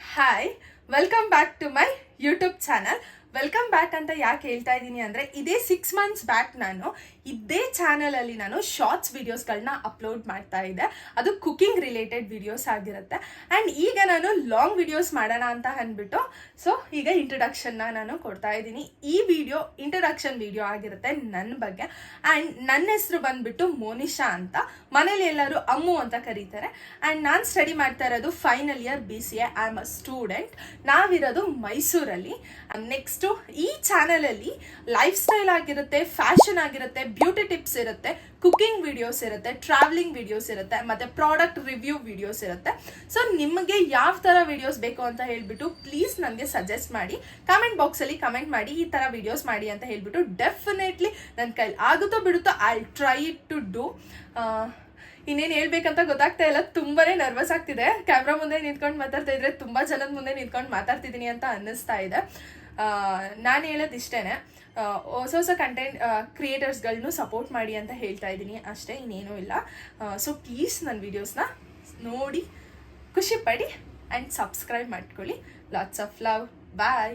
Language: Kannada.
Hi, welcome back to my YouTube channel. Welcome back ಅಂತ ಯಾಕೆ ಹೇಳ್ತಾ ಇದ್ದೀನಿ ಅಂದರೆ, ಇದೇ 6 ಮಂತ್ಸ್ ಬ್ಯಾಕ್ ನಾನು ಇದೇ ಚಾನಲಲ್ಲಿ ನಾನು ಶಾರ್ಟ್ಸ್ ವಿಡಿಯೋಸ್ಗಳನ್ನ ಅಪ್ಲೋಡ್ ಮಾಡ್ತಾ ಇದ್ದೆ. ಅದು ಕುಕಿಂಗ್ ರಿಲೇಟೆಡ್ ವಿಡಿಯೋಸ್ ಆಗಿರುತ್ತೆ. ಆ್ಯಂಡ್ ಈಗ ನಾನು ಲಾಂಗ್ ವಿಡಿಯೋಸ್ ಮಾಡೋಣ ಅಂತ ಅಂದ್ಬಿಟ್ಟು ಸೊ ಈಗ ಇಂಟ್ರಡಕ್ಷನ್ನ ನಾನು ಕೊಡ್ತಾ ಇದ್ದೀನಿ. ಈ ವಿಡಿಯೋ ಇಂಟ್ರಡಕ್ಷನ್ ವಿಡಿಯೋ ಆಗಿರುತ್ತೆ ನನ್ನ ಬಗ್ಗೆ. ಆ್ಯಂಡ್ ನನ್ನ ಹೆಸರು ಬಂದ್ಬಿಟ್ಟು ಮೋನಿಶಾ ಅಂತ, ಮನೇಲಿ ಎಲ್ಲರೂ ಅಮ್ಮು ಅಂತ ಕರೀತಾರೆ. ಆ್ಯಂಡ್ ನಾನು ಸ್ಟಡಿ ಮಾಡ್ತಾ ಇರೋದು final year BCA. I am a student. ನಾವಿರೋದು ಮೈಸೂರಲ್ಲಿ. ನೆಕ್ಸ್ಟು ಈ ಚಾನಲಲ್ಲಿ ಲೈಫ್ ಸ್ಟೈಲ್ ಆಗಿರುತ್ತೆ, ಫ್ಯಾಷನ್ ಆಗಿರುತ್ತೆ, ಬ್ಯೂಟಿ ಟಿಪ್ಸ್ ಇರುತ್ತೆ, ಕುಕಿಂಗ್ ವಿಡಿಯೋಸ್ ಇರುತ್ತೆ, ಟ್ರಾವೆಲಿಂಗ್ ವಿಡಿಯೋಸ್ ಇರುತ್ತೆ, ಮತ್ತು ಪ್ರಾಡಕ್ಟ್ ರಿವ್ಯೂ ವಿಡಿಯೋಸ್ ಇರುತ್ತೆ. ಸೊ ನಿಮಗೆ ಯಾವ ಥರ ವಿಡಿಯೋಸ್ ಬೇಕು ಅಂತ ಹೇಳ್ಬಿಟ್ಟು ಪ್ಲೀಸ್ ನನಗೆ ಸಜೆಸ್ಟ್ ಮಾಡಿ, ಕಾಮೆಂಟ್ ಬಾಕ್ಸಲ್ಲಿ ಕಮೆಂಟ್ ಮಾಡಿ, ಈ ಥರ ವಿಡಿಯೋಸ್ ಮಾಡಿ ಅಂತ ಹೇಳ್ಬಿಟ್ಟು. ಡೆಫಿನೆಟ್ಲಿ ನನ್ನ ಕೈಲಿ ಆಗುತ್ತೋ ಬಿಡುತ್ತೋ I try it to do. ಇನ್ನೇನು ಹೇಳ್ಬೇಕಂತ ಗೊತ್ತಾಗ್ತಾ ಇಲ್ಲ, ತುಂಬಾ ನರ್ವಸ್ ಆಗ್ತಿದೆ. ಕ್ಯಾಮ್ರಾ ಮುಂದೆ ನಿಂತ್ಕೊಂಡು ಮಾತಾಡ್ತಾ ಇದ್ರೆ ತುಂಬ ಜನದ ಮುಂದೆ ನಿಂತ್ಕೊಂಡು ಮಾತಾಡ್ತಿದ್ದೀನಿ ಅಂತ ಅನ್ನಿಸ್ತಾ ಇದೆ. ನಾನು ಹೇಳೋದು ಇಷ್ಟೇ, ಹೊಸ ಕಂಟೆಂಟ್ ಕ್ರಿಯೇಟರ್ಸ್ಗಳನ್ನೂ ಸಪೋರ್ಟ್ ಮಾಡಿ ಅಂತ ಹೇಳ್ತಾ ಇದ್ದೀನಿ ಅಷ್ಟೇ, ಇನ್ನೇನೂ ಇಲ್ಲ. ಸೊ ಪ್ಲೀಸ್ ನನ್ನ ವೀಡಿಯೋಸ್ನ ನೋಡಿ ಖುಷಿ ಪಡಿ ಆ್ಯಂಡ್ ಸಬ್ಸ್ಕ್ರೈಬ್ ಮಾಡ್ಕೊಳ್ಳಿ. Lots of love. ಬಾಯ್.